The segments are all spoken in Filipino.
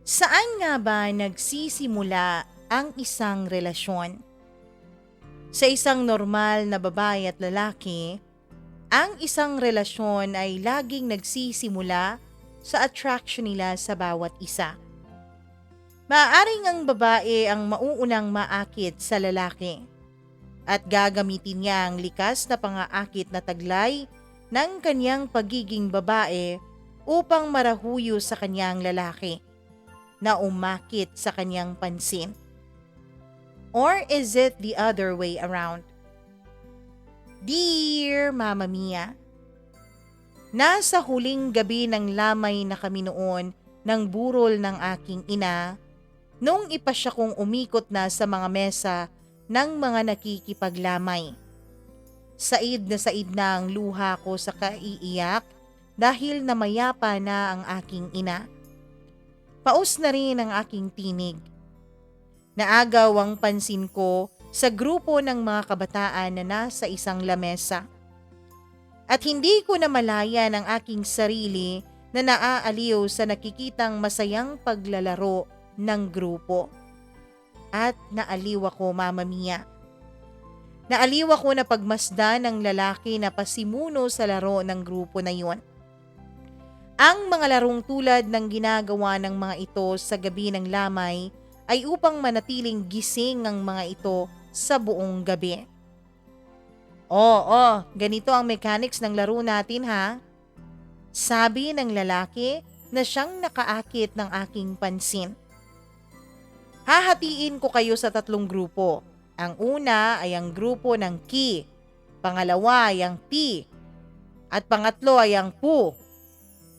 Saan nga ba nagsisimula ang isang relasyon? Sa isang normal na babae at lalaki, ang isang relasyon ay laging nagsisimula sa attraction nila sa bawat isa. Maaaring ang babae ang mauunang maakit sa lalaki at gagamitin niya ang likas na pangaakit na taglay ng kanyang pagiging babae upang marahuyo sa kanyang lalaki na umakit sa kanyang pansin? Or is it the other way around? Dear Mama Mia, nasa huling gabi ng lamay na kami noon ng burol ng aking ina nung ipasya kong umikot na sa mga mesa ng mga nakikipaglamay. Said na ang luha ko sa kaiiyak dahil namayapa na ang aking ina. Paus na rin ang aking tinig. Naagaw ang pansin ko sa grupo ng mga kabataan na nasa isang lamesa. At hindi ko namalayan ang aking sarili na naaaliw sa nakikitang masayang paglalaro ng grupo. At naaliw ako, Mama Mia. Naaliw ako na pagmasdan ng lalaki na pasimuno sa laro ng grupo na yon. Ang mga larong tulad ng ginagawa ng mga ito sa gabi ng lamay ay upang manatiling gising ang mga ito sa buong gabi. Oo, ganito ang mechanics ng laro natin ha. Sabi ng lalaki na siyang nakaakit ng aking pansin. Hahatiin ko kayo sa 3 grupo. Ang una ay ang grupo ng Ki, pangalawa ay ang Pi, at pangatlo ay ang Pu.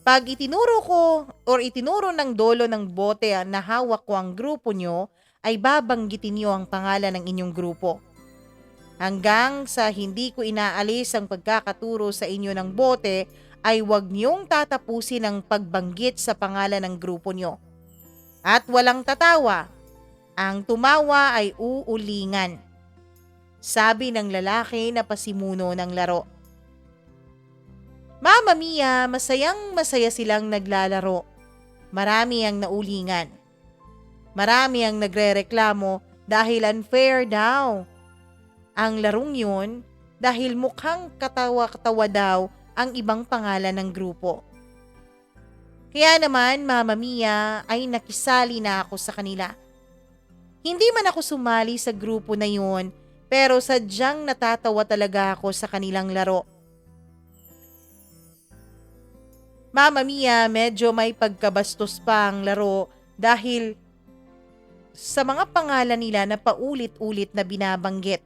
Pag itinuro ng dolo ng bote na hawak ko ang grupo nyo, ay babanggitin nyo ang pangalan ng inyong grupo. Hanggang sa hindi ko inaalis ang pagkakaturo sa inyo ng bote, ay huwag niyong tatapusin ang pagbanggit sa pangalan ng grupo nyo. At walang tatawa. Ang tumawa ay uulingan. Sabi ng lalaki na pasimuno ng laro. Mama Mia, masayang-masaya silang naglalaro. Marami ang naulingan. Marami ang nagrereklamo dahil unfair daw ang larong yun dahil mukhang katawa-katawa daw ang ibang pangalan ng grupo. Kaya naman, Mama Mia, ay nakisali na ako sa kanila. Hindi man ako sumali sa grupo na yun, pero sadyang natatawa talaga ako sa kanilang laro. Mama Mia, medyo may pagkabastos pa ang laro dahil sa mga pangalan nila na paulit-ulit na binabanggit.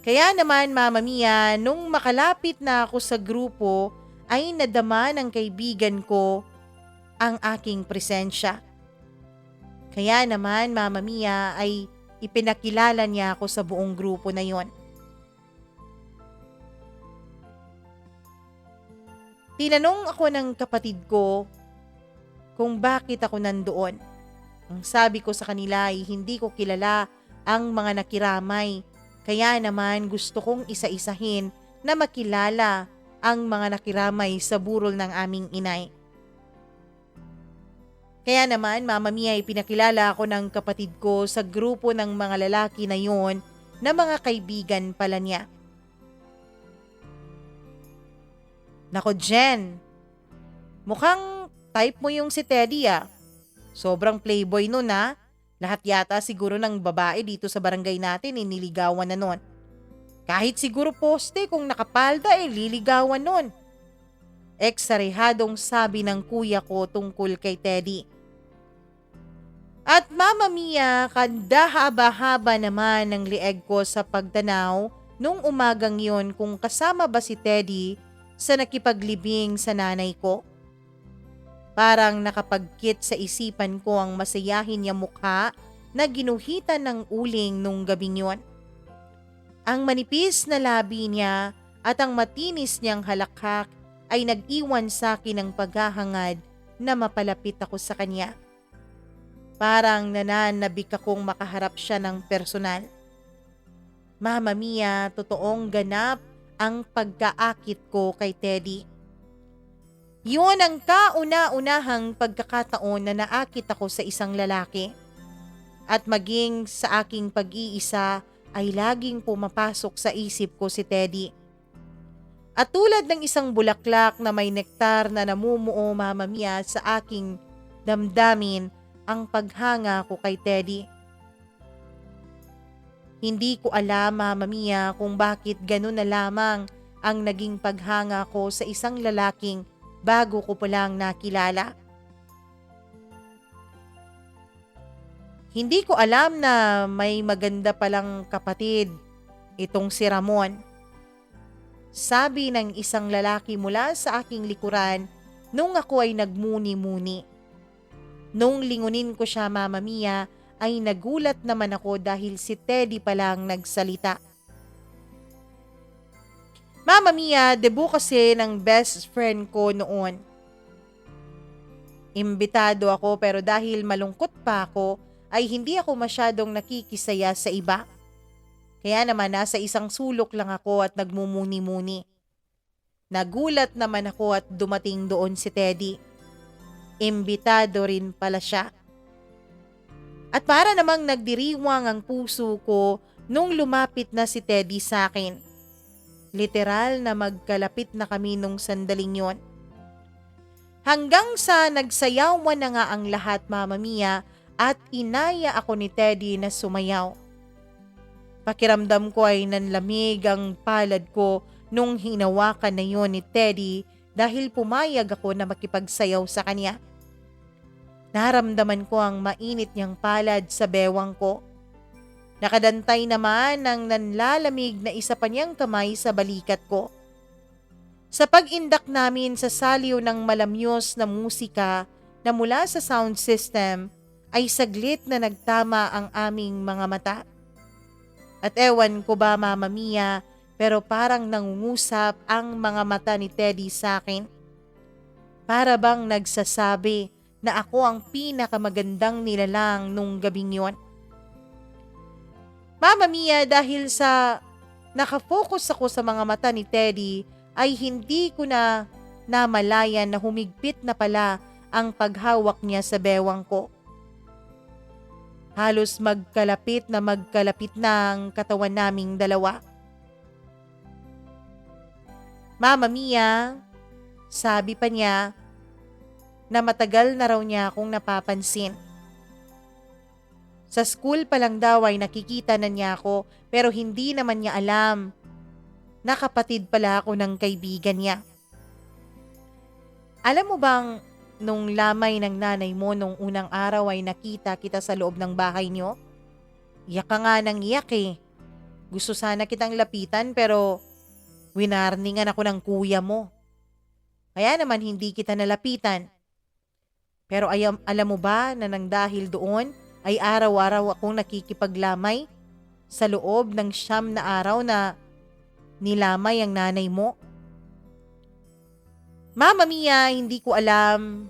Kaya naman, Mama Mia, nung makalapit na ako sa grupo ay nadama ng kaibigan ko ang aking presensya. Kaya naman, Mama Mia, ay ipinakilala niya ako sa buong grupo na yon. Tinanong ako ng kapatid ko kung bakit ako nandoon. Ang sabi ko sa kanila ay hindi ko kilala ang mga nakiramay. Kaya naman gusto kong isa-isahin na makilala ang mga nakiramay sa burol ng aming inay. Kaya naman, Mama Mia, ay pinakilala ako ng kapatid ko sa grupo ng mga lalaki na yon na mga kaibigan pala niya. Nako Jen, mukhang type mo yung si Teddy ah. Sobrang playboy nun ah. Lahat yata siguro ng babae dito sa barangay natin niligawan na nun. Kahit siguro poste kung nakapalda liligawan nun. Eksarehadong sabi ng kuya ko tungkol kay Teddy. At Mama Mia, kandahaba-haba naman ng lieg ko sa pagtanaw nung umagang yon kung kasama ba si Teddy sa nakipaglibing sa nanay ko. Parang nakapagkit sa isipan ko ang masayahin niya mukha na ginuhitan ng uling nung gabing yon. Ang manipis na labi niya at ang matinis niyang halakhak ay nag-iwan sa akin ng paghahangad na mapalapit ako sa kanya. Parang nananabik akong makaharap siya ng personal. Mama Mia, totoong ganap ang pagkaakit ko kay Teddy. Yun ang kauna-unahang pagkakataon na naakit ako sa isang lalaki. At maging sa aking pag-iisa ay laging pumapasok sa isip ko si Teddy. At tulad ng isang bulaklak na may nektar na namumuo, Mama Mia, sa aking damdamin ang paghanga ko kay Teddy. Hindi ko alam, Mama Mia, kung bakit ganun na lamang ang naging paghanga ko sa isang lalaking bago ko pa lang nakilala. Hindi ko alam na may maganda palang kapatid itong si Ramon. Sabi ng isang lalaki mula sa aking likuran nung ako ay nagmuni-muni. Nung lingunin ko siya, Mama Mia, ay nagulat naman ako dahil si Teddy palang nagsalita. Mama Mia, debut kasi ng best friend ko noon. Imbitado ako pero dahil malungkot pa ako, ay hindi ako masyadong nakikisaya sa iba. Kaya naman nasa isang sulok lang ako at nagmumuni-muni. Nagulat naman ako at dumating doon si Teddy. Imbitado rin pala siya. At para namang nagdiriwang ang puso ko nung lumapit na si Teddy sa akin. Literal na magkalapit na kami nung sandaling yon. Hanggang sa nagsayawan na nga ang lahat, Mama Mia, at inaya ako ni Teddy na sumayaw. Pakiramdam ko ay nanlamig ang palad ko nung hinawakan na yon ni Teddy dahil pumayag ako na makipagsayaw sa kanya. Naramdaman ko ang mainit niyang palad sa bewang ko. Nakadantay naman ng nanlalamig na isa pa niyang kamay sa balikat ko. Sa pag-indak namin sa saliw ng malamyos na musika na mula sa sound system, ay saglit na nagtama ang aming mga mata. At ewan ko ba, Mama Mia, pero parang nangungusap ang mga mata ni Teddy sa akin. Para bang nagsasabi na ako ang pinakamagandang nilalang nung gabing yon. Mama Mia, dahil sa nakafocus ako sa mga mata ni Teddy, ay hindi ko na namalayan na humigpit na pala ang paghawak niya sa bewang ko. Halos magkalapit na ang katawan naming dalawa. Mama Mia, sabi pa niya na matagal na raw niya akong napapansin. Sa school pa lang daw ay nakikita na niya ako pero hindi naman niya alam na kapatid pala ako ng kaibigan niya. Alam mo bang nung lamay ng nanay mo nung unang araw ay nakita kita sa loob ng bahay niyo? Iyak ka nga ng iyak eh. Gusto sana kitang lapitan pero winarningan ako ng kuya mo. Kaya naman hindi kita nalapitan. Pero alam mo ba na nang dahil doon ay araw-araw akong nakikipaglamay sa loob ng 9 na araw na nilamay ang nanay mo? Mama Mia, hindi ko alam,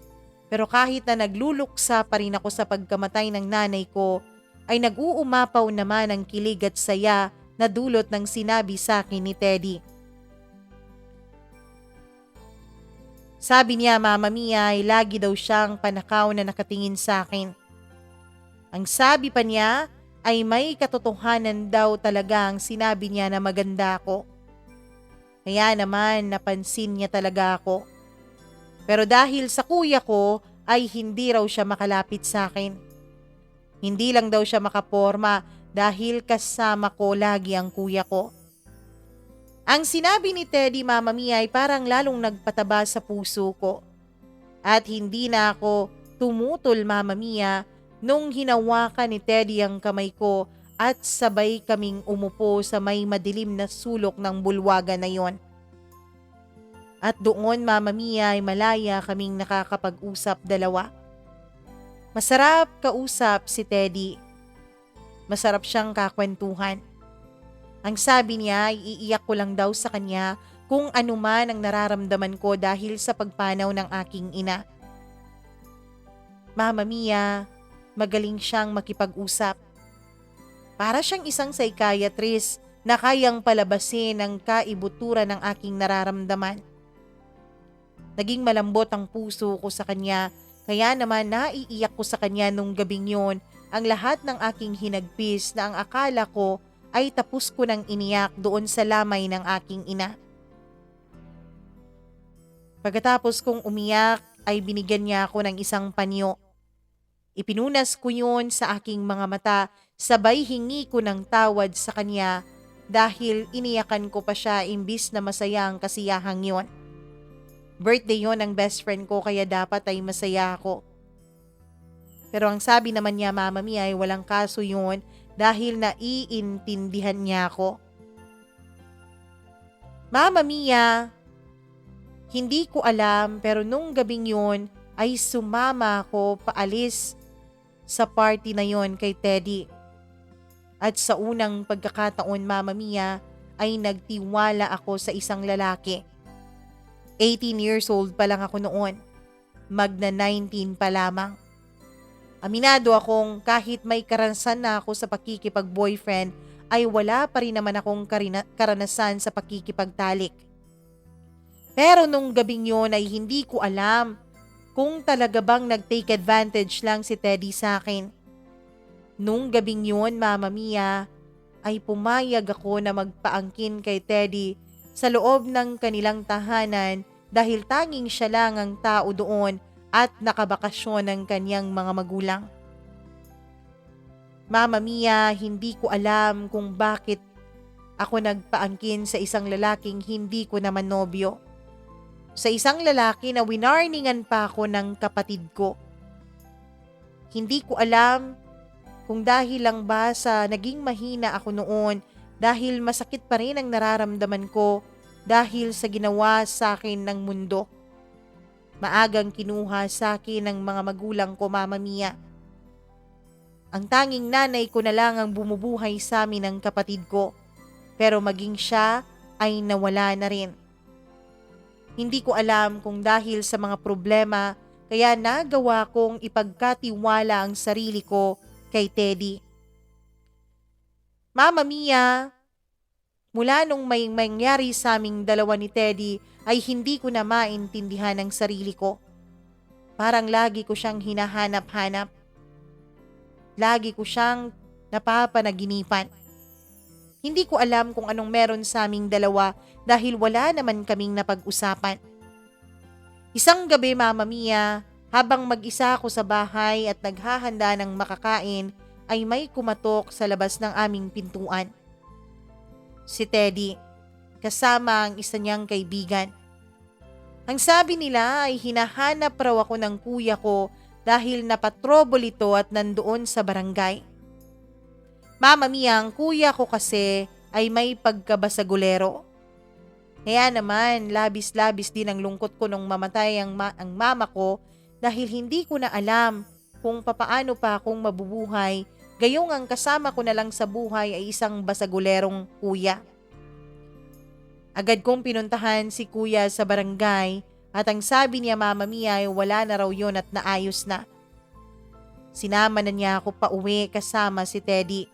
pero kahit na nagluluksa pa rin ako sa pagkamatay ng nanay ko, ay nag-uumapaw naman ang kilig at saya na dulot ng sinabi sa akin ni Teddy. Sabi niya, Mama Mia, ay lagi daw siyang panakaw na nakatingin sa akin. Ang sabi pa niya ay may katotohanan daw talaga ang sinabi niya na maganda ako. Kaya naman napansin niya talaga ako. Pero dahil sa kuya ko ay hindi raw siya makalapit sa akin. Hindi lang daw siya makaporma dahil kasama ko lagi ang kuya ko. Ang sinabi ni Teddy, Mama Mia, ay parang lalong nagpataba sa puso ko. At hindi na ako tumutol, Mama Mia, nung hinawakan ni Teddy ang kamay ko at sabay kaming umupo sa may madilim na sulok ng bulwagan na yon. At doon, Mama Mia, ay malaya kaming nakakapag-usap dalawa. Masarap kausap si Teddy. Masarap siyang kakwentuhan. Ang sabi niya ay iiyak ko lang daw sa kanya kung ano man ang nararamdaman ko dahil sa pagpanaw ng aking ina. Mama Mia, magaling siyang makipag-usap. Para siyang isang psychiatrist na kayang palabasin ang kaibuturan ng aking nararamdaman. Naging malambot ang puso ko sa kanya, kaya naman naiiyak ko sa kanya nung gabing yon ang lahat ng aking hinagpis na ang akala ko ay tapos ko nang iniyak doon sa lamay ng aking ina. Pagkatapos kong umiyak ay binigyan niya ako ng isang panyo. Ipinunas ko yun sa aking mga mata, sabay hingi ko ng tawad sa kanya dahil iniyakan ko pa siya imbis na masaya ang kasiyahang yon. Birthday yon ng best friend ko kaya dapat ay masaya ako. Pero ang sabi naman niya, Mama Mia, ay walang kaso yun dahil naiintindihan niya ako. Mama Mia, hindi ko alam pero nung gabing yun ay sumama ako paalis sa party na yon kay Teddy. At sa unang pagkakataon, Mama Mia, ay nagtiwala ako sa isang lalaki. 18 years old pa lang ako noon. Magna 19 pa lamang. Aminado akong kahit may karanasan na ako sa pakikipag-boyfriend ay wala pa rin naman akong karanasan sa pakikipagtalik. Pero nung gabing yon ay hindi ko alam kung talaga bang nag-take advantage lang si Teddy sa akin. Nung gabing yon, Mama Mia, ay pumayag ako na magpaangkin kay Teddy sa loob ng kanilang tahanan dahil tanging siya lang ang tao doon at nakabakasyon ng kanyang mga magulang. Mama Mia, hindi ko alam kung bakit ako nagpaangkin sa isang lalaking hindi ko naman nobyo. Sa isang lalaki na winarningan pa ako ng kapatid ko. Hindi ko alam kung dahil lang ba sa naging mahina ako noon dahil masakit pa rin ang nararamdaman ko dahil sa ginawa sa akin ng mundo. Maagang kinuha sa akin ng mga magulang ko, Mama Mia. Ang tanging nanay ko na lang ang bumubuhay sa amin ng kapatid ko, pero maging siya ay nawala na rin. Hindi ko alam kung dahil sa mga problema kaya nagawa kong ipagkatiwala ang sarili ko kay Teddy. Mama Mia, mula nung may mangyari sa aming dalawa ni Teddy ay hindi ko na maintindihan ang sarili ko. Parang lagi ko siyang hinahanap-hanap. Lagi ko siyang napapanaginipan. Hindi ko alam kung anong meron sa aming dalawa dahil wala naman kaming napag-usapan. Isang gabi, Mama Mia, habang mag-isa ako sa bahay at naghahanda ng makakain, ay may kumatok sa labas ng aming pintuan. Si Teddy, kasama ang isa niyang kaibigan. Ang sabi nila ay hinahanap raw ako ng kuya ko dahil napatrobol ito at nandoon sa barangay. Mama Mia, ang kuya ko kasi ay may pagkabasagulero. Kaya naman, labis-labis din ang lungkot ko nung mamatay ang mama ko dahil hindi ko na alam kung papaano pa akong mabubuhay, gayong ang kasama ko na lang sa buhay ay isang basagulerong kuya. Agad kong pinuntahan si kuya sa barangay at ang sabi niya, Mama Mia, ay wala na raw yun at naayos na. Sinama na niya ako pauwi kasama si Teddy.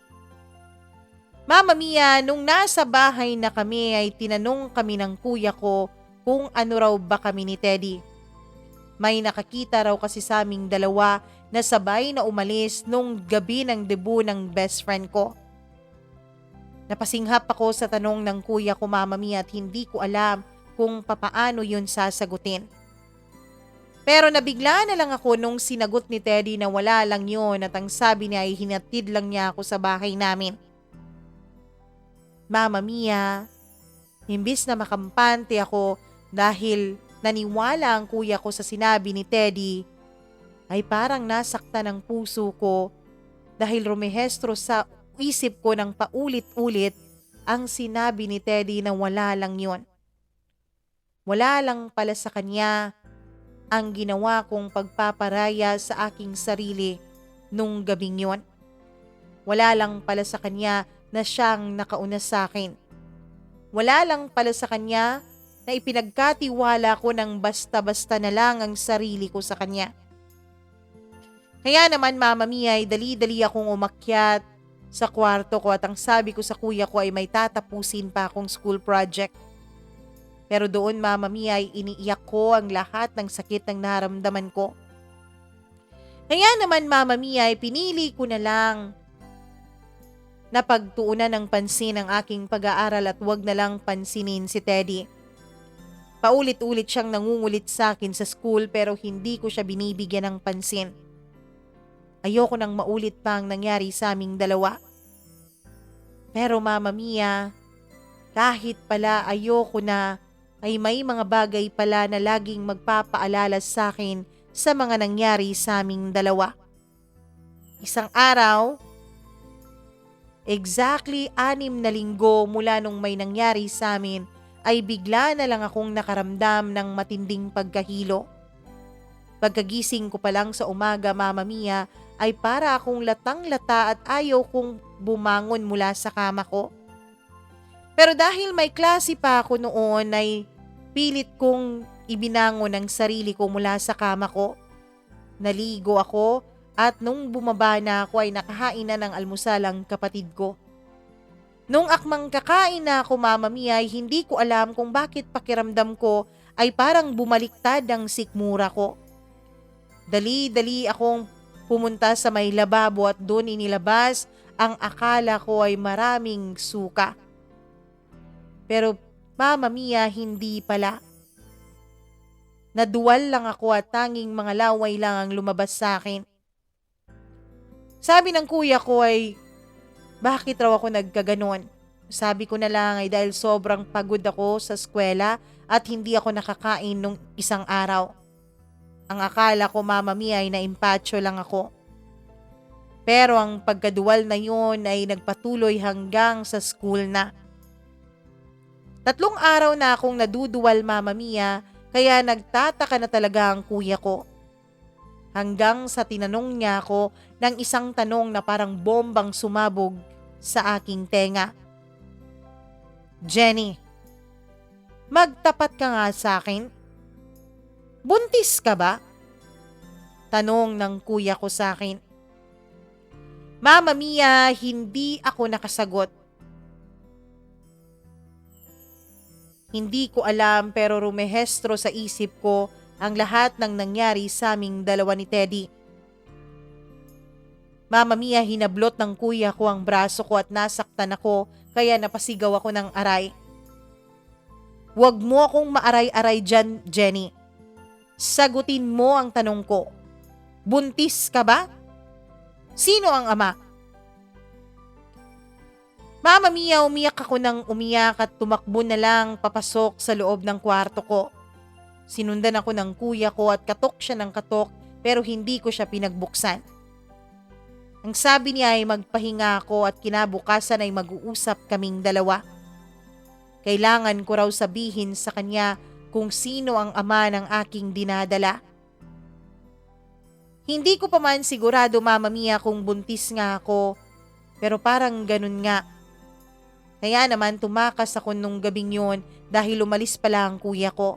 Mama Mia, nung nasa bahay na kami ay tinanong kami ng kuya ko kung ano raw ba kami ni Teddy. May nakakita raw kasi sa aming dalawa na sabay na umalis nung gabi ng debut ng best friend ko. Napasinghap ako sa tanong ng kuya ko, Mama Mia, at hindi ko alam kung papaano yun sasagutin. Pero nabigla na lang ako nung sinagot ni Teddy na wala lang yun at ang sabi niya ay hinatid lang niya ako sa bahay namin. Mama Mia, imbis na makampante ako dahil naniwala ang kuya ko sa sinabi ni Teddy, ay parang nasaktan ang puso ko dahil rumehestro sa isip ko ng paulit-ulit ang sinabi ni Teddy na wala lang yon. Wala lang pala sa kanya ang ginawa kong pagpaparaya sa aking sarili nung gabing yon. Wala lang pala sa kanya na siyang nakauna sa akin. Wala lang pala sa kanya na ipinagkatiwala ko ng basta-basta na lang ang sarili ko sa kanya. Kaya naman, Mama Mia, ay dali-dali akong umakyat sa kwarto ko at ang sabi ko sa kuya ko ay may tatapusin pa akong school project. Pero doon, Mama Mia, ay iniiyak ko ang lahat ng sakit ng naramdaman ko. Kaya naman, Mama Mia, ay pinili ko na lang na pagtuunan ng pansin ang aking pag-aaral at wag na lang pansinin si Teddy. Paulit-ulit siyang nangungulit sa akin sa school pero hindi ko siya binibigyan ng pansin. Ayoko nang maulit pa ang nangyari sa aming dalawa. Pero Mama Mia, kahit pala ayoko na, ay may mga bagay pala na laging magpapaalala sa akin sa mga nangyari sa aming dalawa. Isang araw, exactly 6 na linggo mula nung may nangyari sa amin, ay bigla na lang akong nakaramdam ng matinding pagkahilo. Pagkagising ko pa lang sa umaga, Mama Mia, ay para akong latang-lata at ayaw kong bumangon mula sa kama ko. Pero dahil may klase pa ako noon, ay pilit kong ibinangon ang sarili ko mula sa kama ko. Naligo ako at nung bumaba na ako ay nakahain na ng almusal ang kapatid ko. Nung akmang kakain na ako, Mama Mia, ay hindi ko alam kung bakit pakiramdam ko ay parang bumaliktad ang sikmura ko. Dali-dali akong pumunta sa may lababo at doon inilabas ang akala ko ay maraming suka. Pero Mama Mia, hindi pala. Naduwal lang ako at tanging mga laway lang ang lumabas sa akin. Sabi ng kuya ko ay, bakit raw ako nagkaganon? Sabi ko na lang ay dahil sobrang pagod ako sa eskwela at hindi ako nakakain nung isang araw. Ang akala ko, Mama Mia, ay naimpatyo lang ako. Pero ang pagkaduwal na yun ay nagpatuloy hanggang sa school na. 3 araw na akong naduduwal, Mama Mia, kaya nagtataka na talaga ang kuya ko. Hanggang sa tinanong niya ako ng isang tanong na parang bombang sumabog sa aking tenga. Jenny, magtapat ka nga sa akin. Buntis ka ba? Tanong ng kuya ko sa akin. Mama Mia, hindi ako nakasagot. Hindi ko alam pero rumehestro sa isip ko ang lahat ng nangyari sa aming dalawa ni Teddy. Mama Mia, hinablot ng kuya ko ang braso ko at nasaktan ako kaya napasigaw ako ng aray. Huwag mo akong maaray-aray dyan, Jenny. Sagutin mo ang tanong ko. Buntis ka ba? Sino ang ama? Mama Mia, umiyak ako ng umiyak at tumakbo na lang papasok sa loob ng kwarto ko. Sinundan ako ng kuya ko at katok siya ng katok pero hindi ko siya pinagbuksan. Ang sabi niya ay magpahinga ako at kinabukasan ay mag-uusap kaming dalawa. Kailangan ko raw sabihin sa kanya kung sino ang ama ng aking dinadala. Hindi ko pa man sigurado, Mama Mia, kung buntis nga ako, pero parang ganun nga. Kaya naman tumakas ako nung gabing yun dahil umalis pala ang kuya ko.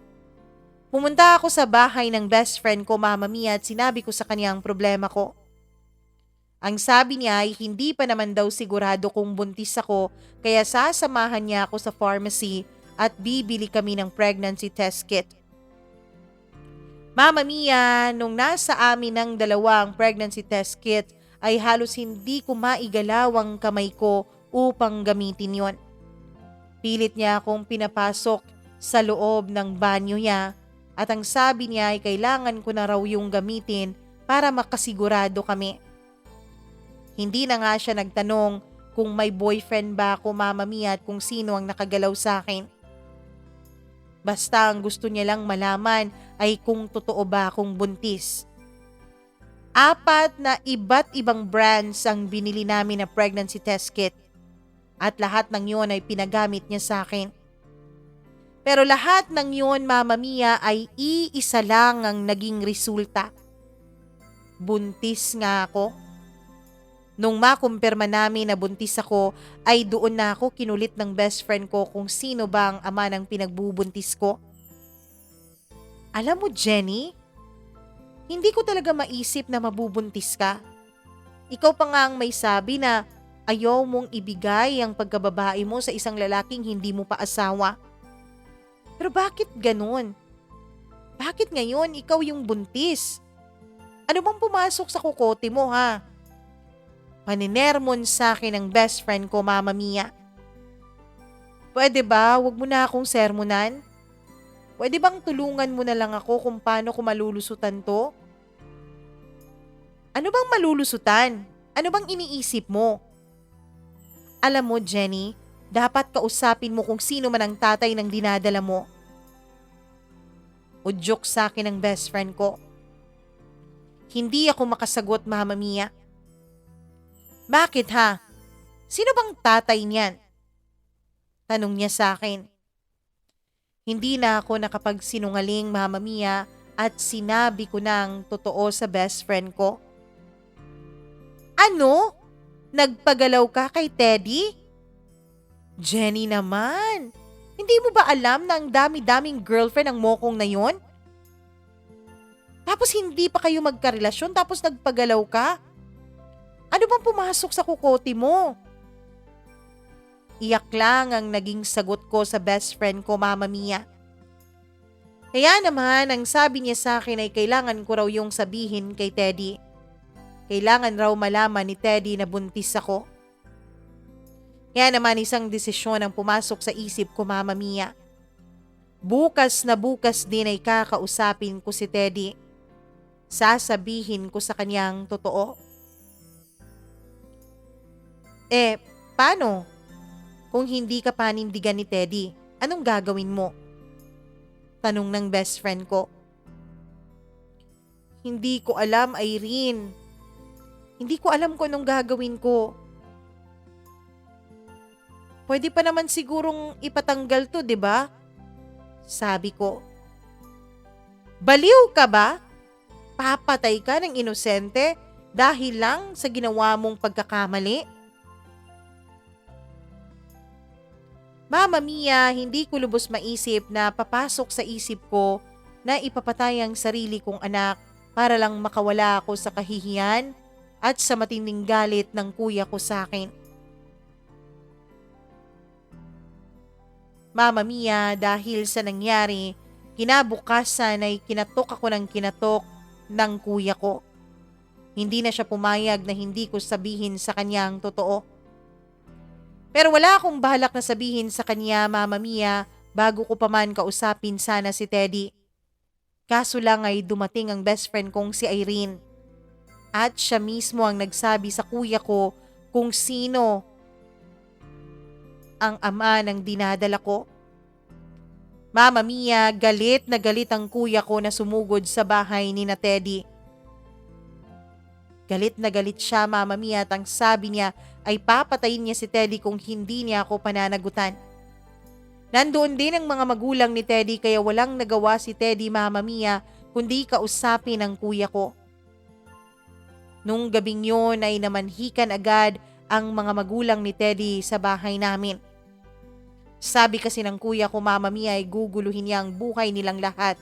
Pumunta ako sa bahay ng best friend ko, Mama Mia, at sinabi ko sa kanya ang problema ko. Ang sabi niya ay hindi pa naman daw sigurado kung buntis ako kaya sasamahan niya ako sa pharmacy at bibili kami ng pregnancy test kit. Mama Mia, nung nasa amin ng dalawa ang pregnancy test kit ay halos hindi ko maigalaw ang kamay ko upang gamitin yon. Pilit niya akong pinapasok sa loob ng banyo niya at ang sabi niya ay kailangan ko na raw yung gamitin para makasigurado kami. Hindi na nga siya nagtanong kung may boyfriend ba ako, Mama Mia, at kung sino ang nakagalaw sa akin. Basta ang gusto niya lang malaman ay kung totoo ba akong buntis. 4 na iba't ibang brands ang binili namin na pregnancy test kit at lahat ng yun ay pinagamit niya sa akin. Pero lahat ng yun, Mama Mia, ay iisa lang ang naging resulta. Buntis nga ako. Nung makumpirma namin na buntis ako, ay doon na ako kinulit ng best friend ko kung sino ba ang ama ng pinagbubuntis ko. Alam mo, Jenny, hindi ko talaga maisip na mabubuntis ka. Ikaw pa nga ang may sabi na ayaw mong ibigay ang pagkababae mo sa isang lalaking hindi mo pa asawa. Pero bakit ganun? Bakit ngayon ikaw yung buntis? Ano bang pumasok sa kukote mo ha? Paninermon sa akin ng best friend ko, Mama Mia. Pwede ba wag mo na akong sermonan? Pwede bang tulungan mo na lang ako kung paano ko malulusutan to? Ano bang malulusutan? Ano bang iniisip mo? Alam mo, Jenny, dapat kausapin mo kung sino man ang tatay ng dinadala mo. Udyok sa akin ng best friend ko. Hindi ako makasagot, Mama Mia. Bakit ha? Sino bang tatay niyan? Tanong niya sa akin. Hindi na ako nakapagsinungaling, Mama Mia, at sinabi ko ng totoo sa best friend ko. Ano? Nagpagalaw ka kay Teddy? Jenny naman, hindi mo ba alam na ang dami-daming girlfriend ang mokong na yon? Tapos hindi pa kayo magkarelasyon tapos nagpagalaw ka? Ano bang pumasok sa kukote mo? Iyak lang ang naging sagot ko sa best friend ko, Mama Mia. Kaya naman ang sabi niya sa akin ay kailangan ko raw yung sabihin kay Teddy. Kailangan raw malaman ni Teddy na buntis ako. Kaya naman isang desisyon ang pumasok sa isip ko, Mama Mia. Bukas na bukas din ay kakausapin ko si Teddy. Sasabihin ko sa kanyang totoo. Paano? Kung hindi ka panindigan ni Teddy, anong gagawin mo? Tanong ng best friend ko. Hindi ko alam, Irene. Hindi ko alam kung anong gagawin ko. Pwede pa naman sigurong ipatanggal to, di ba? Sabi ko. Baliw ka ba? Papatay ka ng inosente dahil lang sa ginawa mong pagkakamali? Mama Mia, hindi ko lubos maisip na papasok sa isip ko na ipapatay ang sarili kong anak para lang makawala ako sa kahihiyan at sa matinding galit ng kuya ko sa akin. Mama Mia, dahil sa nangyari, kinabukasan ay kinatok ako ng kinatok ng kuya ko. Hindi na siya pumayag na hindi ko sabihin sa kanyang totoo. Pero wala akong balak na sabihin sa kanya, Mama Mia, bago ko pa man kausapin sana si Teddy. Kaso lang ay dumating ang best friend kong si Irene. At siya mismo ang nagsabi sa kuya ko kung sino ang ama ng dinadala ko. Mama Mia, galit na galit ang kuya ko na sumugod sa bahay ni na Teddy. Galit na galit siya, Mama Mia, at ang sabi niya ay papatayin niya si Teddy kung hindi niya ako pananagutan. Nandoon din ang mga magulang ni Teddy kaya walang nagawa si Teddy, Mama Mia, kundi kausapin ang kuya ko. Nung gabing yun ay namanhikan agad ang mga magulang ni Teddy sa bahay namin. Sabi kasi ng kuya ko, Mama Mia, ay guguluhin niya ang buhay nilang lahat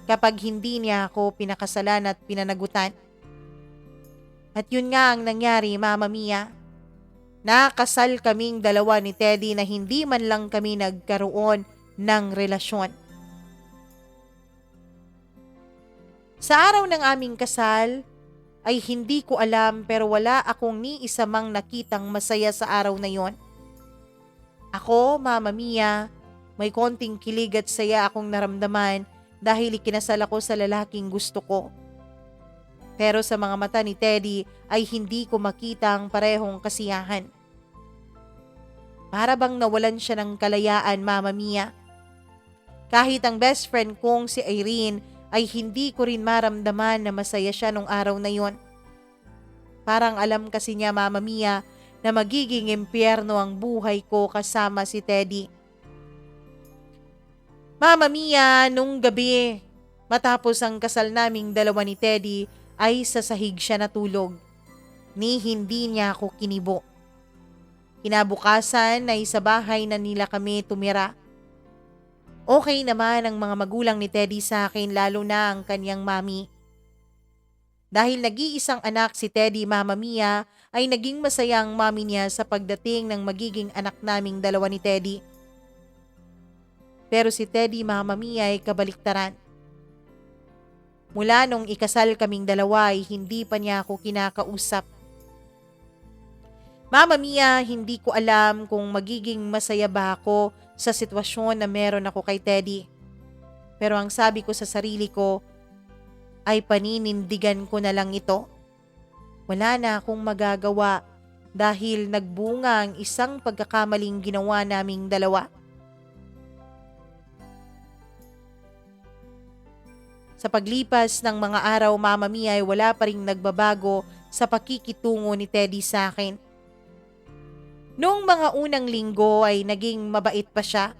kapag hindi niya ako pinakasalan at pinanagutan. At yun nga ang nangyari, Mama Mia. Nakasal kaming dalawa ni Teddy na hindi man lang kami nagkaroon ng relasyon. Sa araw ng aming kasal ay hindi ko alam pero wala akong ni isa mang nakitang masaya sa araw na yon. Ako, Mama Mia, may konting kilig at saya akong naramdaman dahil ikinasal ako sa lalaking gusto ko. Pero sa mga mata ni Teddy ay hindi ko makita ang parehong kasiyahan. Para bang nawalan siya ng kalayaan, Mama Mia. Kahit ang best friend kong si Irene ay hindi ko rin maramdaman na masaya siya nung araw na yon. Parang alam kasi niya, Mama Mia, na magiging impyerno ang buhay ko kasama si Teddy. Mama Mia, nung gabi, matapos ang kasal naming dalawa ni Teddy, ay sa sahig siya natulog. Ni hindi niya ako kinibo. Kinabukasan ay sa bahay na nila kami tumira. Okay naman ang mga magulang ni Teddy sa akin, lalo na ang kanyang mami. Dahil nag-iisang anak si Teddy, Mama Mia, ay naging masaya ang mami niya sa pagdating ng magiging anak naming dalawa ni Teddy. Pero si Teddy, Mama Mia, ay kabaliktaran. Mula nung ikasal kaming dalawa ay hindi pa niya ako kinakausap. Mama Mia, hindi ko alam kung magiging masaya ba ako sa sitwasyon na meron ako kay Teddy. Pero ang sabi ko sa sarili ko ay paninindigan ko na lang ito. Wala na akong magagawa dahil nagbunga ang isang pagkakamaling ginawa naming dalawa. Sa paglipas ng mga araw, Mama Mia, ay wala pa ring nagbabago sa pakikitungo ni Teddy sa akin. Noong mga unang linggo ay naging mabait pa siya.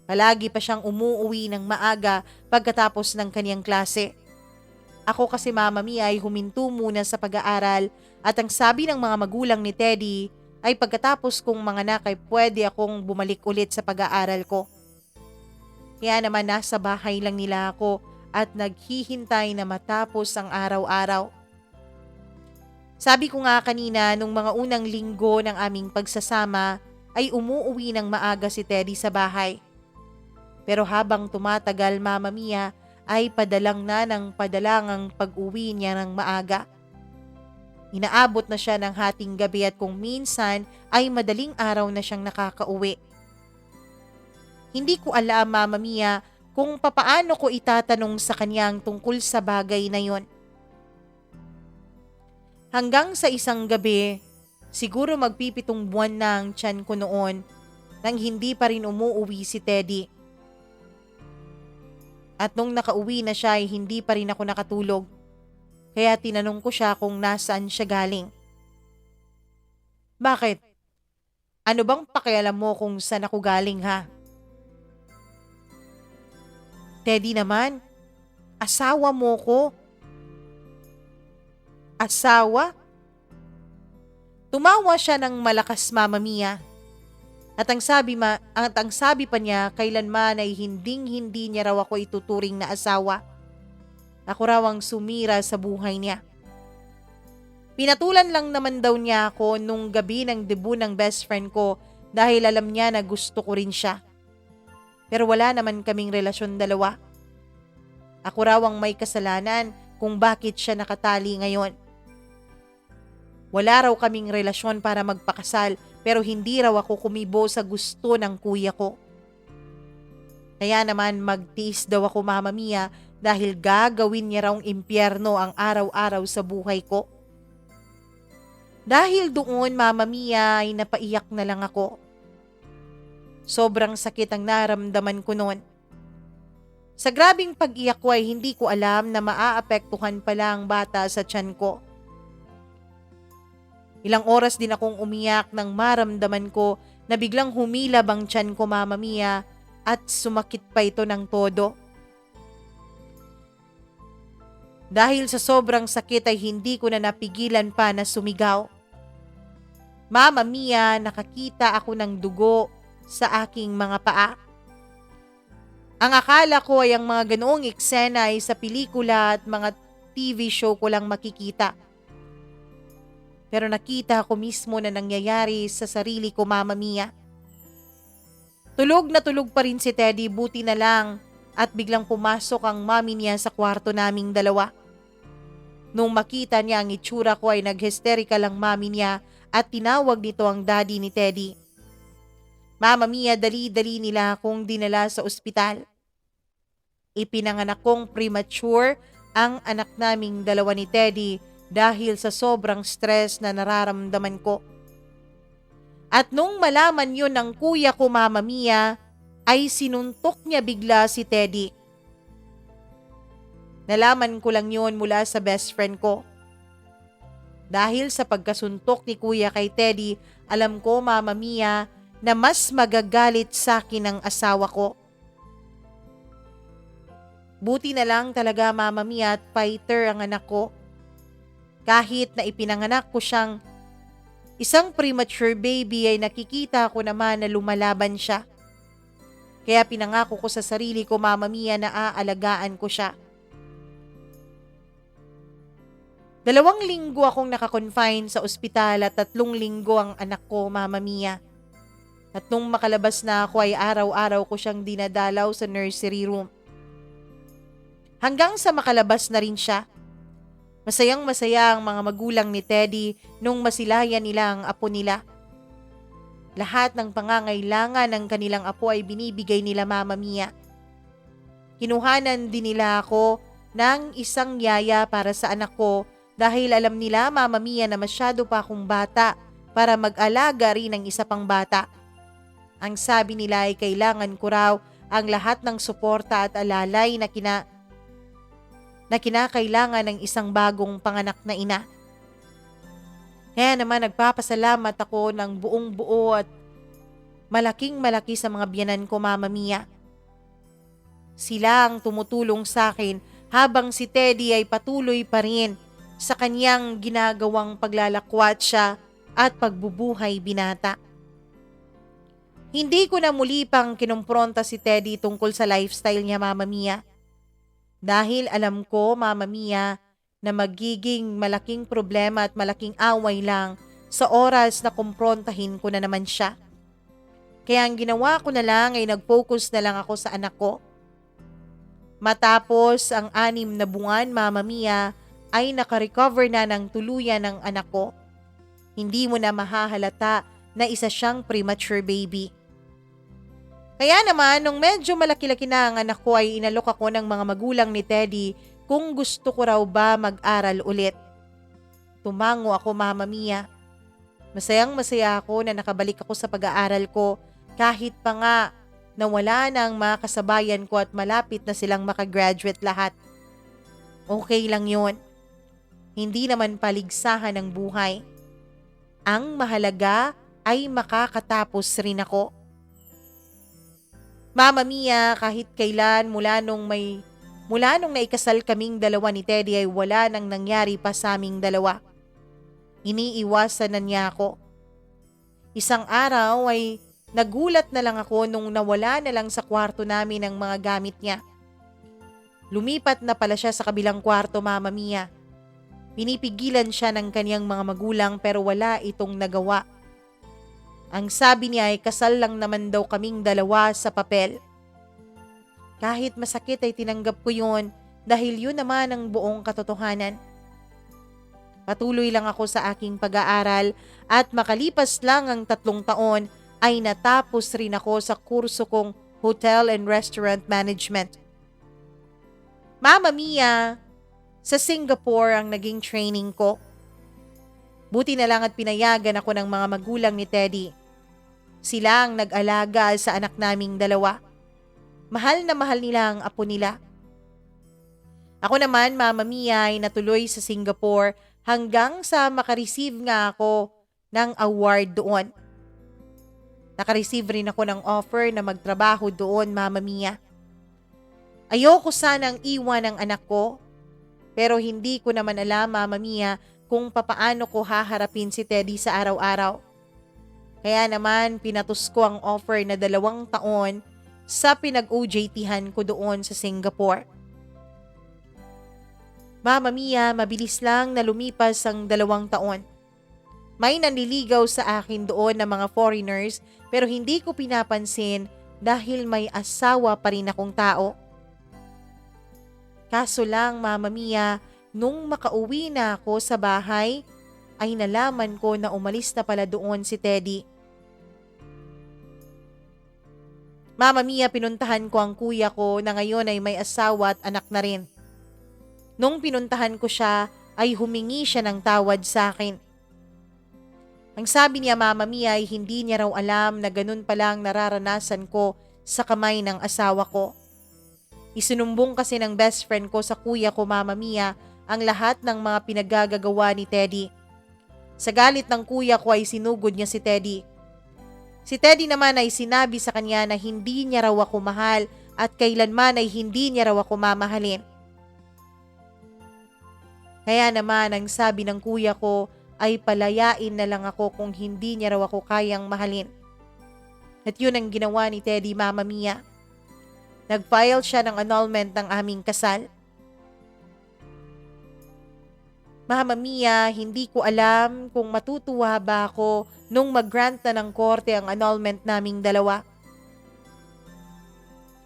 Palagi pa siyang umuuwi ng maaga pagkatapos ng kaniyang klase. Ako kasi, Mama Mia, ay huminto muna sa pag-aaral at ang sabi ng mga magulang ni Teddy ay pagkatapos kong manganak ay pwede akong bumalik ulit sa pag-aaral ko. Kaya naman nasa bahay lang nila ako at naghihintay na matapos ang araw-araw. Sabi ko nga kanina, nung mga unang linggo ng aming pagsasama ay umuuwi ng maaga si Teddy sa bahay. Pero habang tumatagal, Mama Mia, ay padalang na ng padalang ang pag-uwi niya ng maaga. Inaabot na siya ng hating gabi at kung minsan ay madaling araw na siyang nakakauwi. Hindi ko alam, Mama Mia, kung papaano ko itatanong sa kanyang tungkol sa bagay na yon. Hanggang sa isang gabi, siguro magpipitong buwan na ang tiyan ko noon nang hindi pa rin umuuwi si Teddy. At nung nakauwi na siya ay hindi pa rin ako nakatulog. Kaya tinanong ko siya kung nasaan siya galing. Bakit? Ano bang pakialam mo kung saan ako galing, ha? Teddy naman, asawa mo ko. Asawa? Tumawa siya ng malakas, Mama Mia. At ang sabi pa niya, kailanman ay hinding-hindi niya raw ako ituturing na asawa. Ako raw ang sumira sa buhay niya. Pinatulan lang naman daw niya ako nung gabi ng debut ng best friend ko dahil alam niya na gusto ko rin siya. Pero wala naman kaming relasyon dalawa. Ako raw ang may kasalanan kung bakit siya nakatali ngayon. Wala raw kaming relasyon para magpakasal pero hindi raw ako kumibo sa gusto ng kuya ko. Kaya naman magtiis daw ako, Mama Mia, dahil gagawin niya raw impyerno ang araw-araw sa buhay ko. Dahil doon, Mama Mia, ay napaiyak na lang ako. Sobrang sakit ang naramdaman ko noon. Sa grabing pag-iyak ko ay hindi ko alam na maaapektuhan pala ang bata sa tiyan ko. Ilang oras din akong umiyak nang maramdaman ko na biglang humilab ang tiyan ko, Mama Mia, at sumakit pa ito ng todo. Dahil sa sobrang sakit ay hindi ko na napigilan pa na sumigaw. Mama Mia, nakakita ako ng dugo sa aking mga paa. Ang akala ko ay ang mga ganoong eksena ay sa pelikula at mga TV show ko lang makikita. Pero nakita ko mismo na nangyayari sa sarili ko, Mama Mia. Tulog na tulog pa rin si Teddy, buti na lang at biglang pumasok ang mami niya sa kwarto naming dalawa. Nung makita niya ang itsura ko ay nag-hysterical ang mami niya at tinawag nito ang daddy ni Teddy. Mama Mia, dali-dali nila akong dinala sa ospital. Ipinanganak kong premature ang anak naming dalawa ni Teddy dahil sa sobrang stress na nararamdaman ko. At nung malaman yun ng kuya ko, Mama Mia, ay sinuntok niya bigla si Teddy. Nalaman ko lang yun mula sa best friend ko. Dahil sa pagkasuntok ni kuya kay Teddy, alam ko, Mama Mia, na mas magagalit sa akin ang asawa ko. Buti na lang talaga, Mama Mia, at fighter ang anak ko. Kahit na ipinanganak ko siyang isang premature baby ay nakikita ko naman na lumalaban siya. Kaya pinangako ko sa sarili ko, Mama Mia, na aalagaan ko siya. 2 linggo akong nakakonfine sa ospital at 3 linggo ang anak ko, Mama Mia. At nung makalabas na ako ay araw-araw ko siyang dinadalaw sa nursery room. Hanggang sa makalabas na rin siya. Masayang masaya ang mga magulang ni Teddy nung masilayan nila ang apo nila. Lahat ng pangangailangan ng kanilang apo ay binibigay nila Mama Mia. Kinuhanan din nila ako ng isang yaya para sa anak ko dahil alam nila Mama Mia na masyado pa akong bata para mag-alaga rin ng isa pang bata. Ang sabi nila ay kailangan ko raw ang lahat ng suporta at alalay na kinakailangan ng isang bagong panganak na ina. Kaya naman nagpapasalamat ako ng buong buo at malaking malaki sa mga biyanan ko Mama Mia. Sila ang tumutulong sa akin habang si Teddy ay patuloy pa rin sa kanyang ginagawang paglalakwat siya at pagbubuhay binata. Hindi ko na muli pang kinumpronta si Teddy tungkol sa lifestyle niya Mama Mia. Dahil alam ko Mama Mia na magiging malaking problema at malaking away lang sa oras na kumprontahin ko na naman siya. Kaya ang ginawa ko na lang ay nag-focus na lang ako sa anak ko. Matapos ang 6 na buwan Mama Mia ay nakarecover na ng tuluyan ng anak ko. Hindi mo na mahahalata na isa siyang premature baby. Kaya naman, nung medyo malaki-laki na ang anak ko ay inalok ako ng mga magulang ni Teddy kung gusto ko raw ba mag-aral ulit. Tumango ako Mama Mia. Masayang masaya ako na nakabalik ako sa pag-aaral ko kahit pa nga na wala na ang mga kasabayan ko at malapit na silang makagraduate lahat. Okay lang yun. Hindi naman paligsahan ng buhay. Ang mahalaga ay makakatapos rin ako. Mama Mia, kahit kailan mula nung naikasal kaming dalawa ni Teddy ay wala nang nangyari pa sa aming dalawa. Iniiwasan na niya ako. Isang araw ay nagulat na lang ako nung nawala na lang sa kwarto namin ang mga gamit niya. Lumipat na pala siya sa kabilang kwarto Mama Mia. Pinipigilan siya ng kaniyang mga magulang pero wala itong nagawa. Ang sabi niya ay kasal lang naman daw kaming dalawa sa papel. Kahit masakit ay tinanggap ko yun dahil yun naman ang buong katotohanan. Patuloy lang ako sa aking pag-aaral at makalipas lang ang 3 taon ay natapos rin ako sa kurso kong Hotel and Restaurant Management. Mama Mia, sa Singapore ang naging training ko. Buti na lang at pinayagan ako ng mga magulang ni Teddy. Sila ang nag-alaga sa anak naming dalawa. Mahal na mahal nila ang apo nila. Ako naman, Mama Mia, ay natuloy sa Singapore hanggang sa makareceive nga ako ng award doon. Nakareceive rin ako ng offer na magtrabaho doon, Mama Mia. Ayoko sanang iwan ang anak ko, pero hindi ko naman alam, Mama Mia, kung papaano ko haharapin si Teddy sa araw-araw. Kaya naman pinatus ko ang offer na 2 taon sa pinag-OJT-han ko doon sa Singapore. Mama Mia, mabilis lang na lumipas ang 2 taon. May nanliligaw sa akin doon na mga foreigners pero hindi ko pinapansin dahil may asawa pa rin akong tao. Kaso lang, Mama Mia, nung makauwi na ako sa bahay, ay nalaman ko na umalis na pala doon si Teddy. Mama Mia, pinuntahan ko ang kuya ko na ngayon ay may asawa at anak na rin. Nung pinuntahan ko siya, ay humingi siya ng tawad sa akin. Ang sabi niya, Mama Mia, ay hindi niya raw alam na ganun palang nararanasan ko sa kamay ng asawa ko. Isinumbong kasi ng best friend ko sa kuya ko, Mama Mia, ang lahat ng mga pinaggagawa ni Teddy. Sa galit ng kuya ko ay sinugod niya si Teddy. Si Teddy naman ay sinabi sa kanya na hindi niya raw ako mahal at kailanman ay hindi niya raw ako mamahalin. Kaya naman ang sabi ng kuya ko ay palayain na lang ako kung hindi niya raw ako kayang mahalin. At yun ang ginawa ni Teddy, Mama Mia. Nag-file siya ng annulment ng aming kasal. Mama Mia, hindi ko alam kung matutuwa ba ako nung mag-grant na ng korte ang annulment naming dalawa.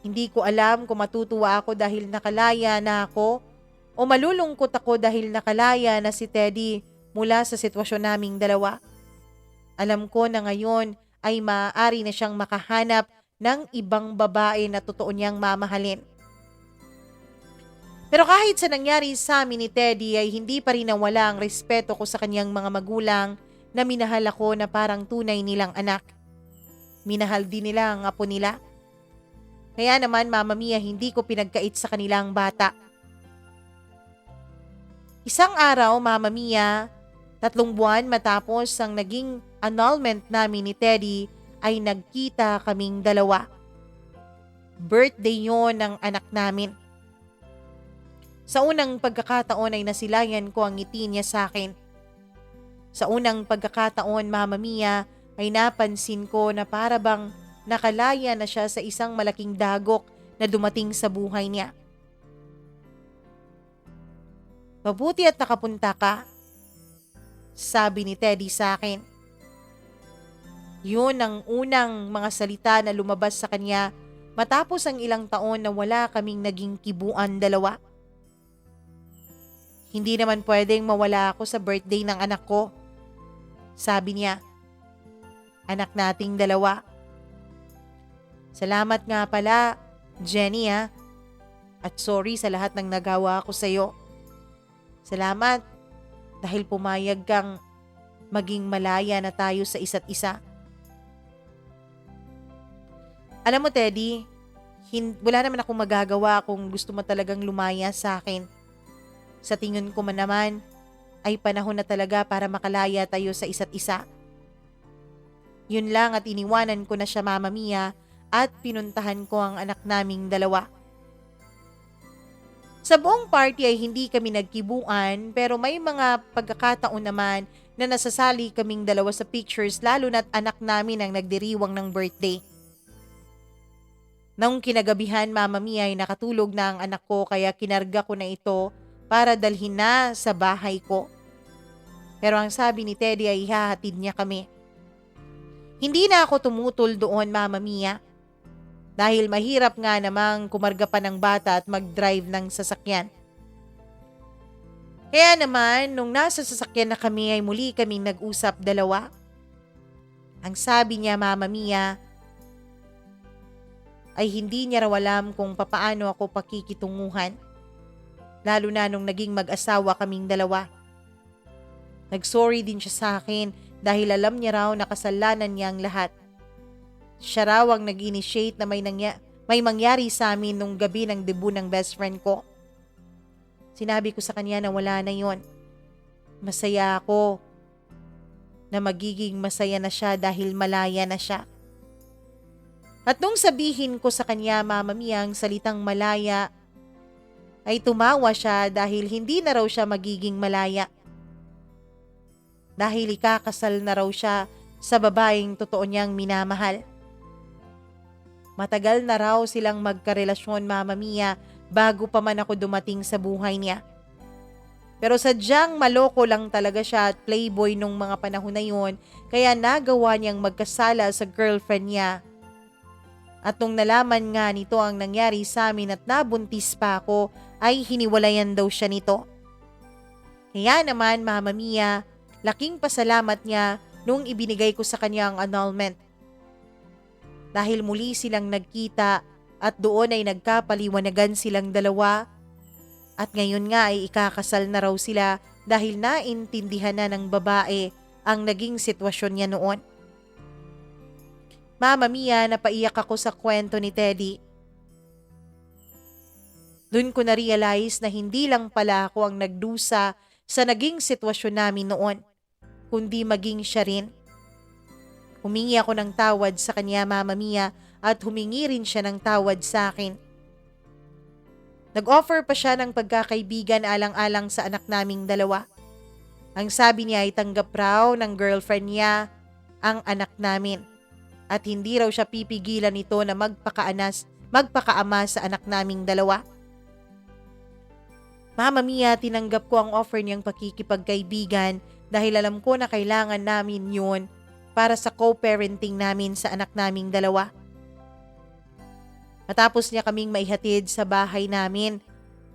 Hindi ko alam kung matutuwa ako dahil nakalaya na ako o malulungkot ako dahil nakalaya na si Teddy mula sa sitwasyon naming dalawa. Alam ko na ngayon ay maaari na siyang makahanap ng ibang babae na totoo niyang mamahalin. Pero kahit sa nangyari sa amin ni Teddy ay hindi pa rin nawala ang respeto ko sa kanyang mga magulang na minahal ako na parang tunay nilang anak. Minahal din nila ang apo nila. Kaya naman Mama Mia, hindi ko pinagkait sa kanilang bata. Isang araw Mama Mia, 3 buwan matapos ang naging annulment namin ni Teddy ay nagkita kaming dalawa. Birthday yon ng anak namin. Sa unang pagkakataon ay nasilayan ko ang ngiti niya sa akin. Sa unang pagkakataon Mama Mia ay napansin ko na para bang nakalaya na siya sa isang malaking dagok na dumating sa buhay niya. Mabuti at nakapunta ka, sabi ni Teddy sa akin. Yun ang unang mga salita na lumabas sa kanya matapos ang ilang taon na wala kaming naging kibuan dalawa. Hindi naman pwedeng mawala ako sa birthday ng anak ko, sabi niya. Anak nating dalawa. Salamat nga pala, Jenny At sorry sa lahat ng nagawa ko sa'yo. Salamat dahil pumayag kang maging malaya na tayo sa isa't isa. Alam mo Teddy, wala naman akong magagawa kung gusto mo talagang lumaya sa akin. Sa tingin ko man naman ay panahon na talaga para makalaya tayo sa isa't isa. Yun lang at iniwanan ko na siya Mama Mia at pinuntahan ko ang anak naming dalawa. Sa buong party ay hindi kami nagkibuan pero may mga pagkakataon naman na nasasali kaming dalawa sa pictures lalo na't anak namin ang nagdiriwang ng birthday. Nung kinagabihan Mama Mia ay nakatulog na ang anak ko kaya kinarga ko na ito para dalhin na sa bahay ko. Pero ang sabi ni Teddy ay ihahatid niya kami. Hindi na ako tumutol doon Mama Mia. Dahil mahirap nga namang kumarga pa ng bata at mag-drive ng sasakyan. Kaya naman, nung nasa sasakyan na kami ay muli kaming nag-usap dalawa. Ang sabi niya Mama Mia ay hindi niya raw alam kung papaano ako pakikitunguhan. Lalo na nung naging mag-asawa kaming dalawa. Nag-sorry din siya sa akin dahil alam niya raw na kasalanan niya ang lahat. Siya raw ang nag-initiate na may mangyari sa amin nung gabi ng debut ng best friend ko. Sinabi ko sa kanya na wala na yon. Masaya ako na magiging masaya na siya dahil malaya na siya. At nung sabihin ko sa kanya Mama Mia ang salitang malaya, ay tumawa siya dahil hindi na raw siya magiging malaya. Dahil ikakasal na raw siya sa babaeng totoo niyang minamahal. Matagal na raw silang magkarelasyon Mama Mia bago pa man ako dumating sa buhay niya. Pero sadyang maloko lang talaga siya at playboy nung mga panahon na yun kaya nagawa niyang magkasala sa girlfriend niya. At nung nalaman nga nito ang nangyari sa amin at nabuntis pa ako ay hiniwalayan daw siya nito. Kaya naman Mama Mia, laking pasalamat niya nung ibinigay ko sa kanya ang annulment. Dahil muli silang nagkita at doon ay nagkapaliwanagan silang dalawa at ngayon nga ay ikakasal na raw sila dahil naintindihan na ng babae ang naging sitwasyon niya noon. Mama Mia, napaiyak ako sa kwento ni Teddy. Doon ko na-realize na hindi lang pala ako ang nagdusa sa naging sitwasyon namin noon, kundi maging siya rin. Humingi ako ng tawad sa kanya Mama Mia at humingi rin siya ng tawad sa akin. Nag-offer pa siya ng pagkakaibigan alang-alang sa anak naming dalawa. Ang sabi niya ay tanggap raw ng girlfriend niya ang anak namin at hindi raw siya pipigilan nito na magpakaama sa anak naming dalawa. Mama Mia, tinanggap ko ang offer niyang pakikipagkaibigan dahil alam ko na kailangan namin yun para sa co-parenting namin sa anak naming dalawa. Matapos niya kaming maihatid sa bahay namin,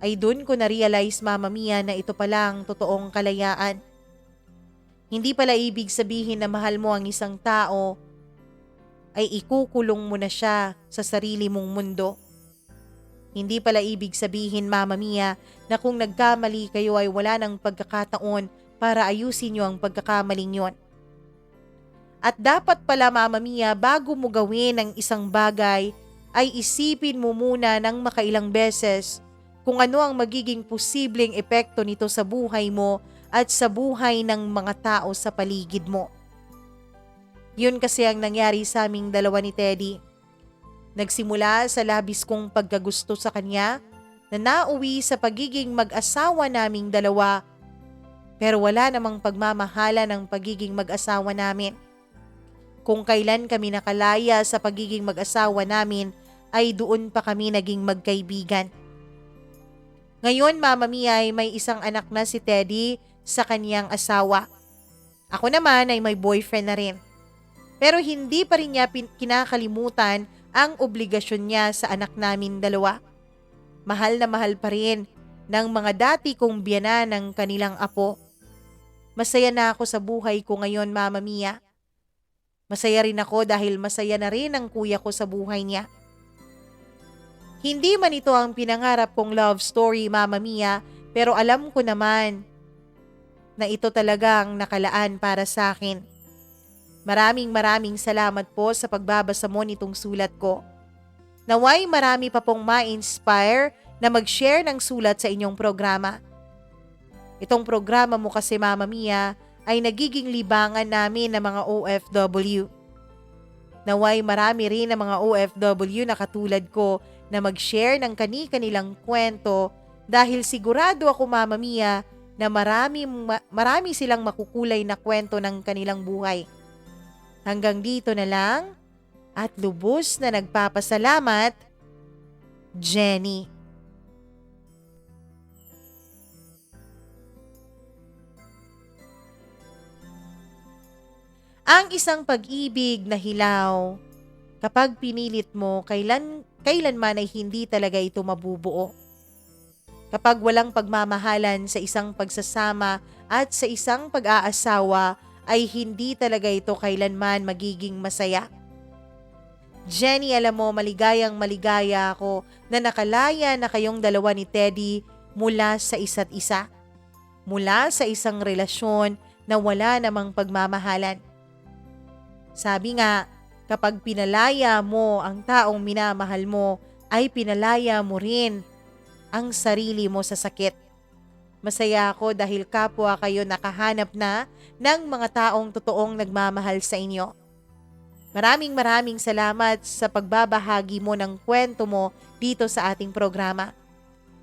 ay dun ko na-realize, Mama Mia, na ito pala ang totoong kalayaan. Hindi pala ibig sabihin na mahal mo ang isang tao ay ikukulong mo na siya sa sarili mong mundo. Hindi pala ibig sabihin, Mama Mia, na kung nagkamali kayo ay wala ng pagkakataon para ayusin niyo ang pagkakamaling yon. At dapat pala, Mama Mia, bago mo gawin ang isang bagay, ay isipin mo muna ng makailang beses kung ano ang magiging posibleng epekto nito sa buhay mo at sa buhay ng mga tao sa paligid mo. Yun kasi ang nangyari sa aming dalawa ni Teddy. Nagsimula sa labis kong pagkagusto sa kanya na nauwi sa pagiging mag-asawa naming dalawa, pero wala namang pagmamahala ng pagiging mag-asawa namin. Kung kailan kami nakalaya sa pagiging mag-asawa namin ay doon pa kami naging magkaibigan. Ngayon, Mama Mia, ay may isang anak na si Teddy sa kanyang asawa. Ako naman ay may boyfriend na rin. Pero hindi pa rin niya kinakalimutan ang obligasyon niya sa anak namin dalawa. Mahal na mahal pa rin ng mga dati kong biyanan ng kanilang apo. Masaya na ako sa buhay ko ngayon, Mama Mia. Masaya rin ako dahil masaya na rin ang kuya ko sa buhay niya. Hindi man ito ang pinangarap kong love story, Mama Mia, pero alam ko naman na ito talagang nakalaan para sa akin. Maraming salamat po sa pagbabasa mo nitong sulat ko. Naway marami pa pong ma-inspire na mag-share ng sulat sa inyong programa. Itong programa mo kasi, Mama Mia, ay nagiging libangan namin ng mga OFW. Naway marami rin ng mga OFW na katulad ko na mag-share ng kani-kanilang kwento dahil sigurado ako, Mama Mia, na marami silang makukulay na kwento ng kanilang buhay. Hanggang dito na lang at lubos na nagpapasalamat, Jenny. Ang isang pag-ibig na hilaw, kapag pinilit mo, kailanman ay hindi talaga ito mabubuo. Kapag walang pagmamahalan sa isang pagsasama at sa isang pag-aasawa, ay hindi talaga ito kailanman magiging masaya. Jenny, alam mo, maligaya ako na nakalaya na kayong dalawa ni Teddy mula sa isa't isa. Mula sa isang relasyon na wala namang pagmamahalan. Sabi nga, kapag pinalaya mo ang taong minamahal mo, ay pinalaya mo rin ang sarili mo sa sakit. Masaya ako dahil kapwa kayo nakahanap na ng mga taong totoong nagmamahal sa inyo. Maraming salamat sa pagbabahagi mo ng kwento mo dito sa ating programa.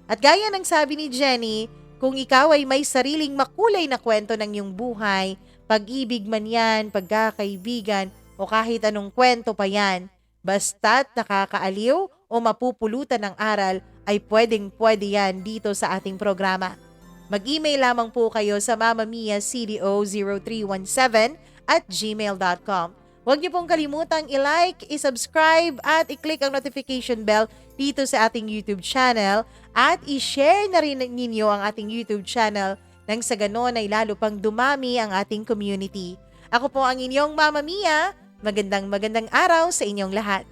At gaya ng sabi ni Jenny, kung ikaw ay may sariling makulay na kwento ng iyong buhay, pag-ibig man yan, pagkakaibigan, o kahit anong kwento pa yan, basta't nakakaaliw o mapupulutan ng aral, ay pwedeng-pwede yan dito sa ating programa. Mag-email lamang po kayo sa mamamiacdo0317@gmail.com. Huwag niyo pong kalimutang i-like, i-subscribe at i-click ang notification bell dito sa ating YouTube channel at i-share na rin ninyo ang ating YouTube channel nang sa ganon ay lalo pang dumami ang ating community. Ako po ang inyong Mama Mia. Magandang araw sa inyong lahat.